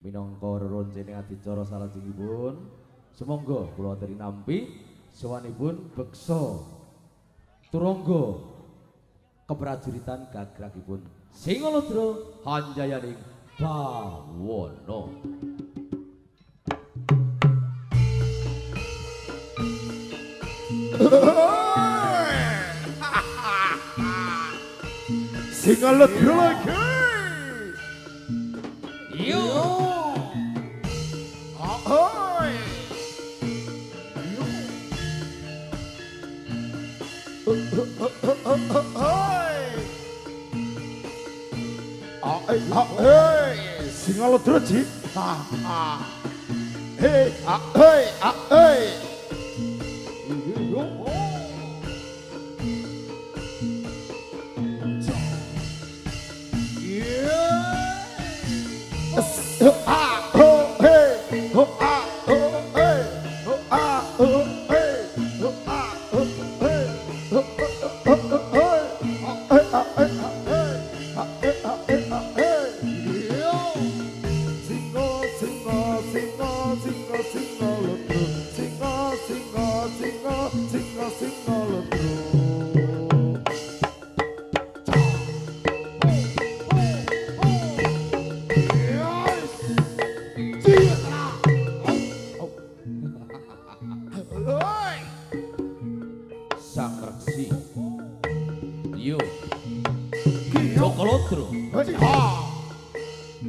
minangka reroncene adicara salajengipun sumangga kula aturi nampi sawanipun beksa turangga keprajuritan gagragipun Singalodra Hanjayaning Bawana. Singalodra lagi. Yo. Ahoy. Ahoy. Singalodra ji. Hey, ahoy, ahoy.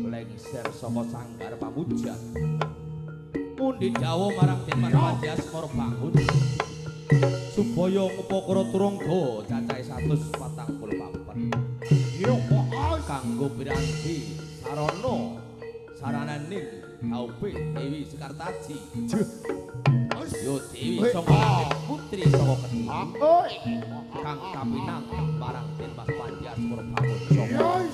Lengser saka sanggar pamuja mundi dawuh marang Dimas Panjasmara bangun supaya ngupakara turangga cacahe 144 ya kanggo piranti sarana sarananing Daupe Dewi Sekartaji yo Dewi saka putri saka Kediri kang kapinang marang Dimas Panjasmara bangun saka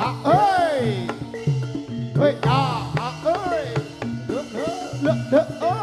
ơi ơi ơi lỡ ơi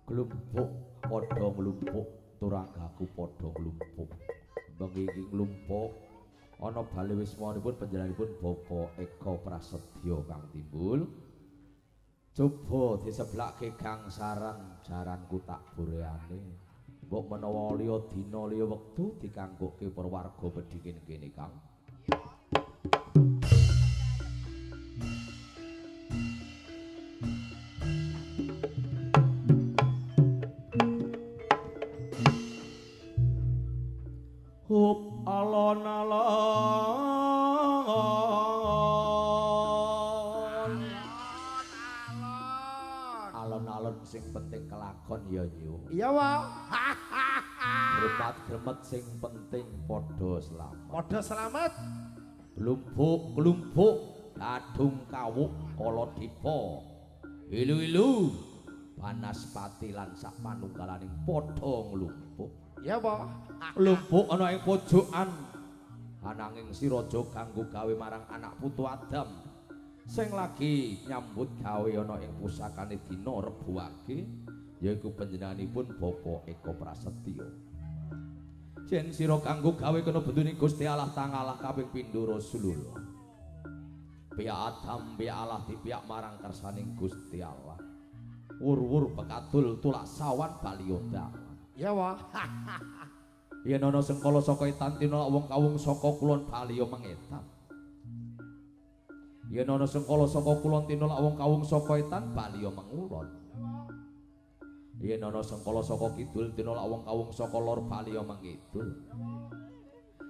Nglumpuk padha nglumpuk turanggaku padha nglumpuk bengi iki nglumpuk ana bali wismanipun panjenenganipun Bapak Eka Prasetyo kang timbul coba diseblake gangsaran jaranku tak bureane mbok menawa liya dina liya wektu dikanggoke para warga bedhingin kene Kang. Hup alon-alon sing penting kelakon ya yo. Iya wae. Gremet-gremet sing penting padha selamat. Padha selamat. Klumpuk-klumpuk kadung kawuk kala dipa. Ilu-ilu Banaspati lan sak panunggalaning padha nglumpuk. Iya wae. Lumpuk ana ing pojokan ananging si raja kanggo gawe marang anak putu Adam sing lagi nyambut gawe ana ing pusakane dina Rebo Wage yaiku panjenenganipun Bapak Eka Prasetyo. Jen sira kanggo gawe kena bentuning Gusti Allah tangalah kaping pindho Rasulullah. Piyak Adam piyak Allah dipiyak marang kersaning Gusti Allah. Wur-wur bekadul tulak sawan balioda. Ya wae. Yen ana sengkala saka etan tinolak wong kawung saka kulon baliya mengetan. Yen ana sengkala saka kulon tinolak wong kawung saka etan baliya mengulon. Yen ana sengkala saka kidul tinolak wong kawung saka lor baliya mengidul.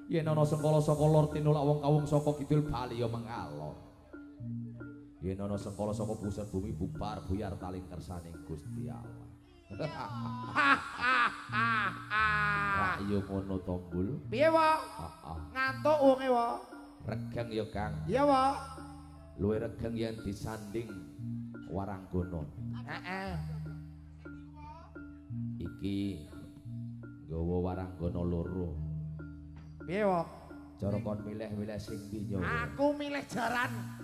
Yen ana sengkala saka lor tinolak wong kawung saka kidul baliya mengalor. Yen ana sengkala saka pusat bumi bubar buyar taling kersaning Gusti Allah. Rayo ngono tombul. Piye wae? Ngantuk wonge wae. Regeng ya Kang. Iya wae. Luwih regeng yen disanding waranggana. Heeh. Iki nggawa waranggana loro. Piye wae? Cara kon milih-milih sing ndi nyawa. Aku milih jaran.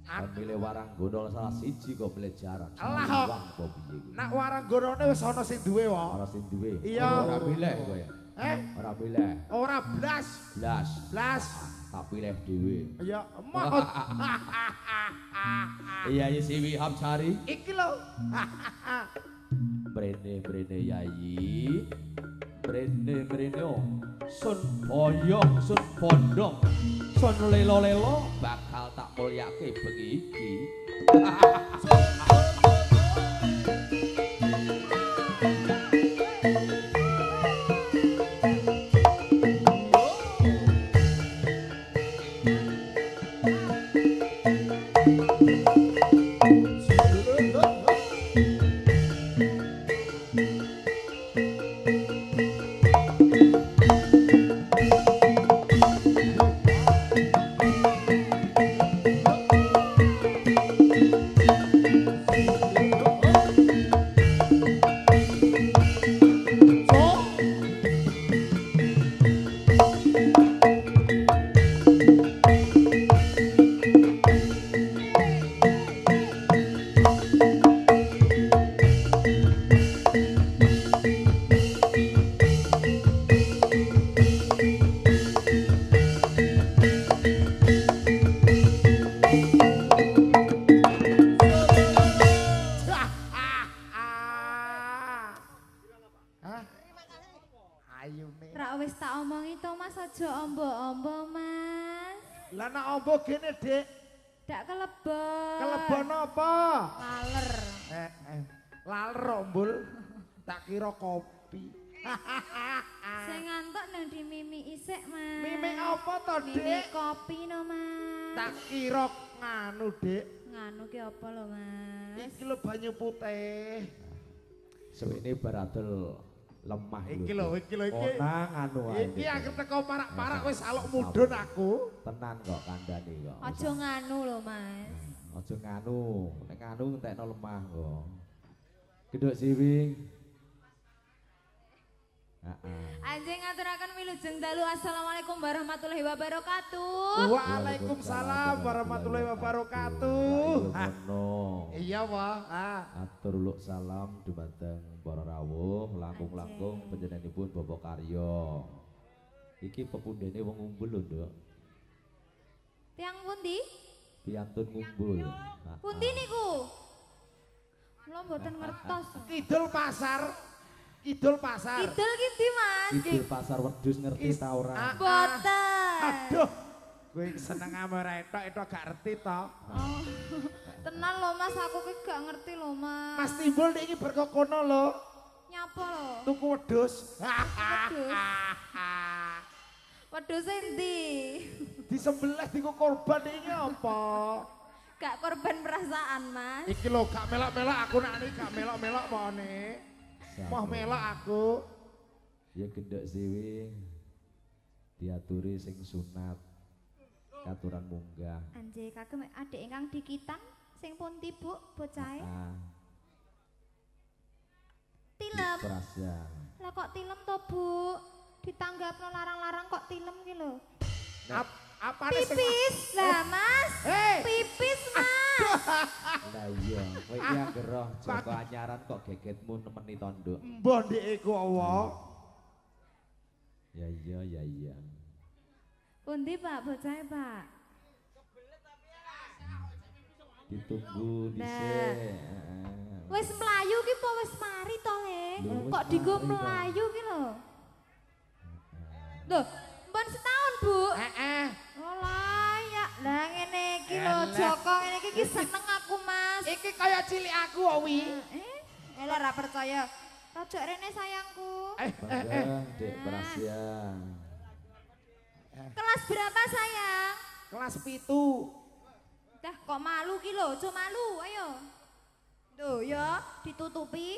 Kon milih waranggana salah siji kok milih jaran. Alah. Wong apa piye iki? Nak waranggonane wis ana sing duwe wae. Ora sing duwe. Iya. Ora milih kowe. Ora milih. Ora blas. Blas. Tak pilih dhewe. Iya, emot. Iya si Wihab Sari. Iki lho. Brene yayi. Brene sun boyong sun bondong. Sun lelo-lelo bakal tak mulyake bengi iki. ayune. Ra wis tak omongi to Mas aja ombo-ombo Mas. Lah nek ombo gene, Dik. Dak kelebon. Kelebon apa? Laler. Laler ombul. Tak kira kopi. Sing ngantuk nang di mimi isik Mas. Mimi apa to, Mimi Dik? kopi no Mas. Tak kira nganu, Dik. Nganu ki apa lho Mas? Iki lho banyu putih. Suwene baradel lemah Iki lho, iki. Onang anu ae. Iki akhir teko parak-parak wis alok mudhun aku. Tenan kok kandhane kok. Aja nganu lho Mas. Aja nganu, nek nganu entekno lemah kok. Gedhok siwi. Anjing ngaturaken wilujeng dalu assalamualaikum warahmatullahi wabarakatuh. Waalaikumsalam warahmatullahi wabarakatuh. Ngono. Iya, Wah. Atur uluk salam dumateng para rawuh, langkung-langkung panjenenganipun Bapak Karyo. Iki pepundhene wong ngumpul lho, Nduk. Tiang pundi? Piantun ngumpul. Pundi niku? Kula mboten ngertos. Kidul pasar. Kidul pasar. Kidul ki ndi, Mas? Kidul pasar wedhus ngerti ta ora? Boten. Aduh. Kowe seneng ame etok gak ngerti to. Oh, tenan lho Mas, aku ki gak ngerti lho Mas. Mas Timbul iki berkokono lho. Nyapa lho? Tuku wedhus. Wedhus. Wedhus endi? Disembelih diku korban iki apa? Gak korban perasaan, Mas. Iki lho gak melok-melok aku nak gak melok-melok mone. Moh melok aku. Ya gendhok siwi diaturi sing sunat. Katuran munggah. Anjir kagem adik ingkang dikitan sing pundi Bu bocahe? Tilem. Prasya. Lah kok tilem to, Bu? Ditanggapno larang-larang kok tilem ki lho. Apane sing Pipis. Lah, Mas. Hei. Pipis, Mas. Lah iya, kowe iki anggere roh Joko anyaran kok gegetmu nemeni tonduk. mbah ndek iku apa? Ya iya, ya iya. Pundi Pak bocahe, Pak? Ditunggu Nah. dhisik. Wis mlayu ki apa wis mari to, Le? Lho, wis Kok digo mari to. mlayu ki lho? Loh, mbon setahun, Bu. Oh layak. Lah ngene iki lho, Elek. Joko ngene iki seneng aku, Mas. Iki kaya cilik aku wi. Ela ra percaya. Rojok rene sayangku. Bangga, Dek Prasya. Kelas berapa sayang? Kelas 7. Dah kok malu ki lho, aja malu, ayo. Tuh ya, ditutupi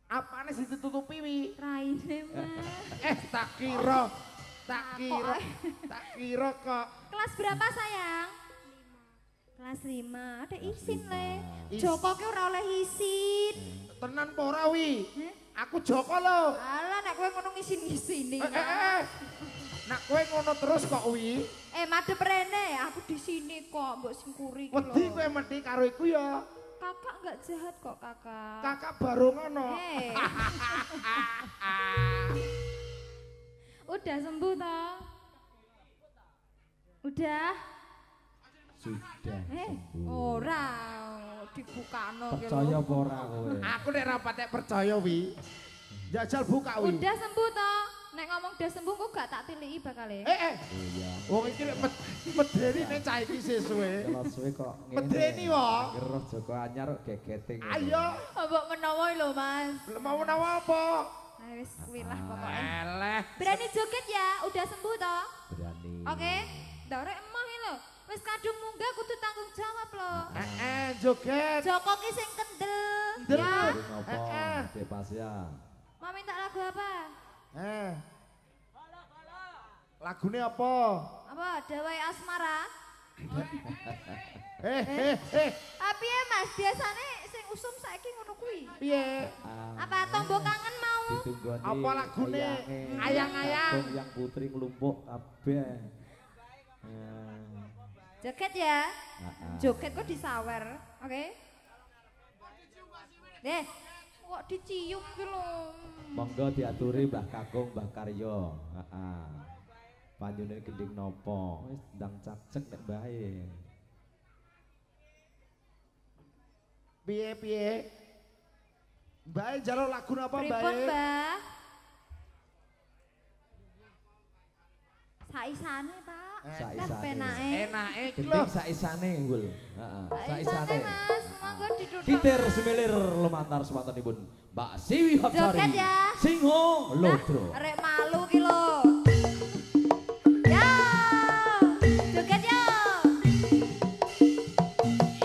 Apane sing ditutupi wi? raine, Mas. Tak kira kok. Kelas berapa sayang? Kelas 5. Ada isin, Le. Is- Joko ki ora oleh isin. Tenan apa ora wi? Heh? Aku Joko lho. Alah nek kowe ngono ngisin-ngisini. Nak kowe ngono terus kok wi. Madhep rene, aku di sini kok, mbok sing kuri ki Wedi lho. kowe mesti karo iku ya. Kakak enggak jahat kok, Kakak. Kakak baru ngono. Hei. Udah sembuh toh? Udah? Sudah. sembuh. Ora dibukano ki lho. Percaya apa ora kowe? Aku nek ra patek percaya wi. Jajal buka wi. Udah sembuh toh? Nek ngomong udah sembuh kok gak tak tiliki bakale. Oh iya. Wong iki nek medeni nek cah iki sesuwe. Kalau suwe kok ngene. Medeni wae. Anggere roh Joko anyar kok gegeting. Ayo, Mbok menawa lho, Mas. mau nawa apa? Ayo wis kuwi lah pokoknya. Eleh. Berani joget ya? Udah sembuh toh? Berani. Oke. Dorek emah iki lho. Wis kadung munggah kudu tanggung jawab lho. Joget. Joko ki sing kendel. Kendel. Ya. Dari ngopo? Dek Pasya. Mau minta lagu apa? Lagune apa? Apa? Dawai Asmara? Tapi ya Mas, biasanya sing usum saiki ngono kuwi. Piye? Apa tombok kangen mau? Ditunggoni. Apa lagune? ayange. Ayang-ayang. Kampung Yang putri ngelumpuk kabeh. Joget ya. Heeh. Joget kok disawer. Oke. Deh, kok dicium ki lho. Monggo diaturi Mbah Kakung, Mbah Karyo. Heeh. Panjenengan gending nopo? Wis ndang cacek nek mbahe. Piye? Mbak jalur lagu apa Pripun, Mbak? Mbah? Saisane, Pak. Saisane. Penake. Enake iki lho. Gending saisane ngul. Heeh, saisane. Mas, monggo dituthuk. Kitir semilir lumantar semantenipun Mbak Siwi Hapsari. Joget ya. Singo Lodro. Arek malu ki lho. Ya. Joget ya.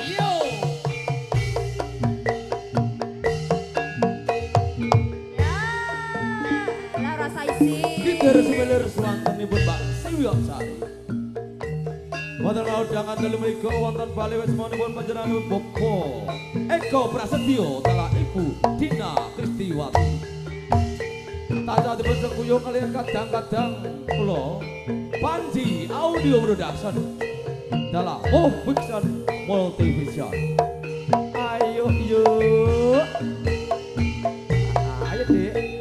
Yo. Ya. Lah rasa isi. Kitir semilir semantenipun Mbak Siwi Hapsari. Wonten laudhangan telu mriku wonten bali wismanipun panjenengan Boko Eko Prasetyo telah Ibu Dina Kristiwati. Tansah dipun sengkuyung kaliyan kadang-kadang kula Panji Audio Production dalam Fiction Multivision. Ayo yuk. Ayo Dik.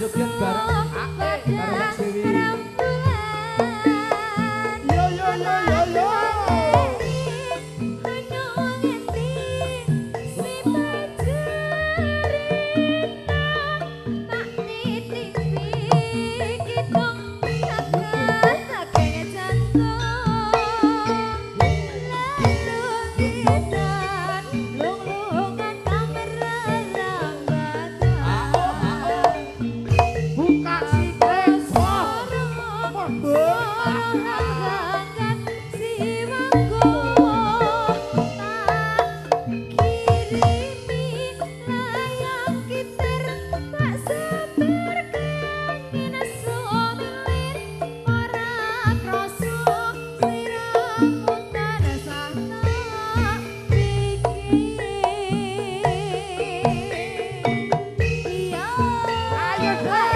Joget bareng bareng Mbak Siwi. Yo yo yo yo yo. Buka sikret. Ayo deh.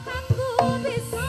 Aku bisa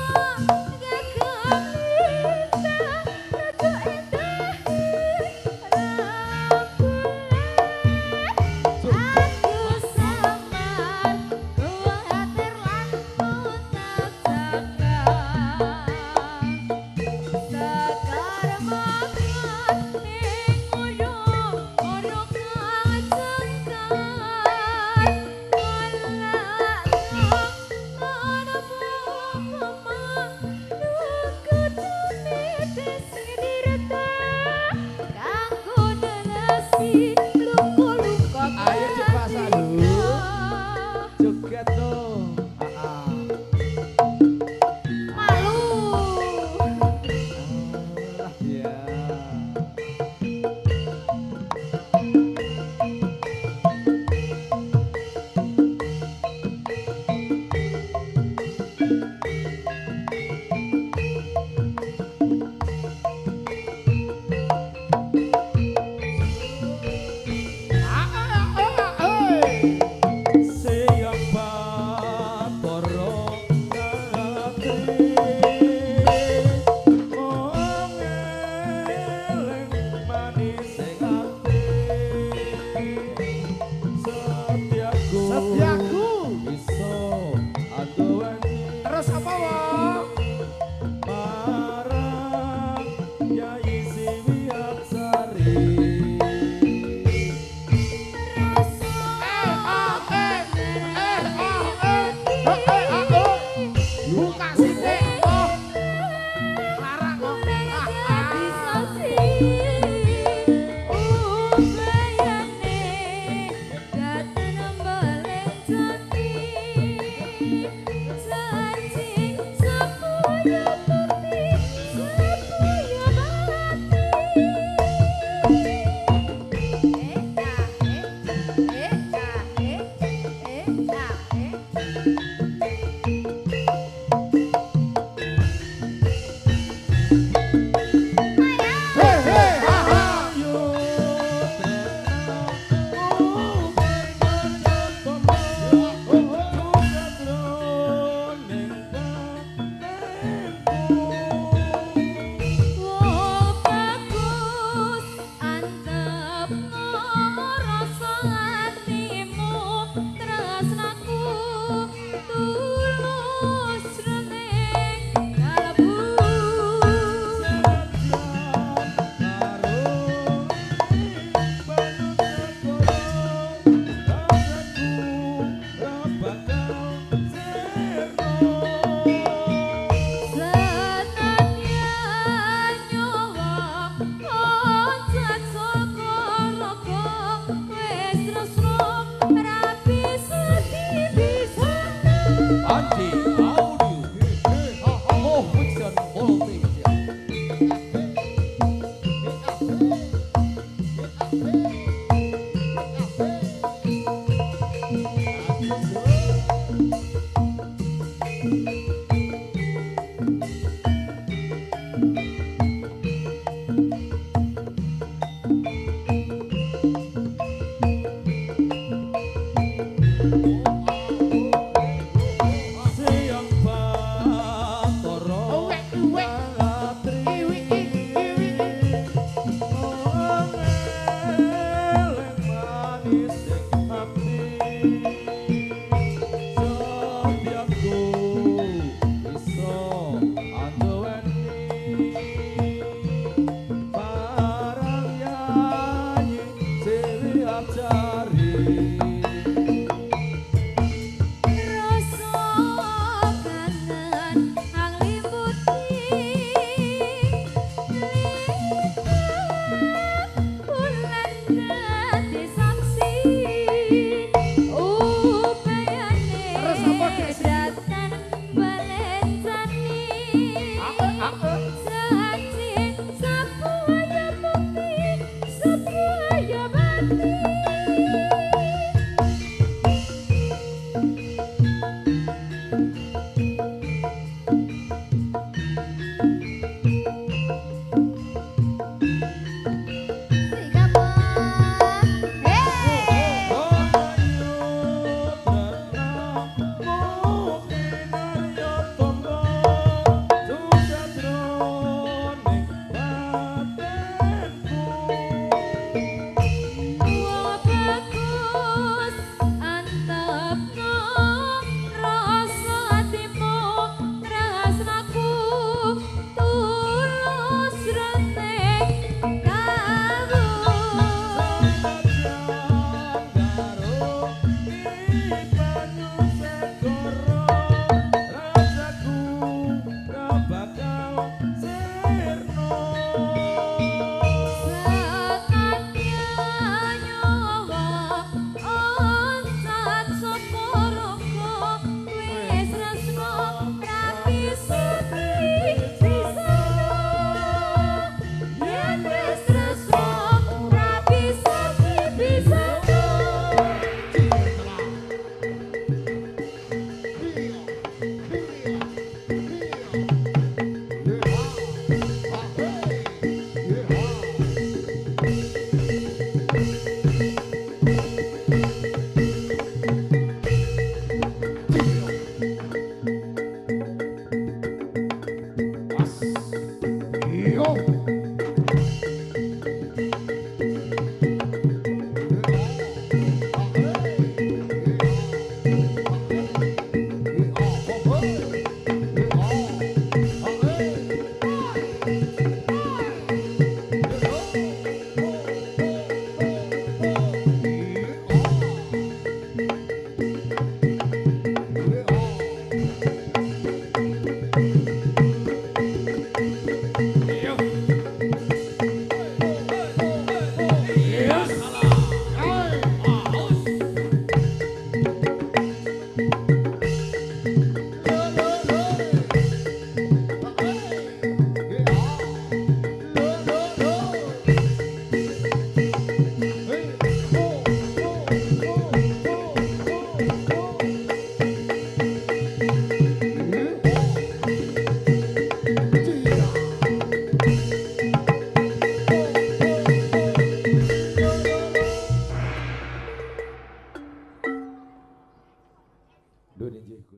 Manis ing ati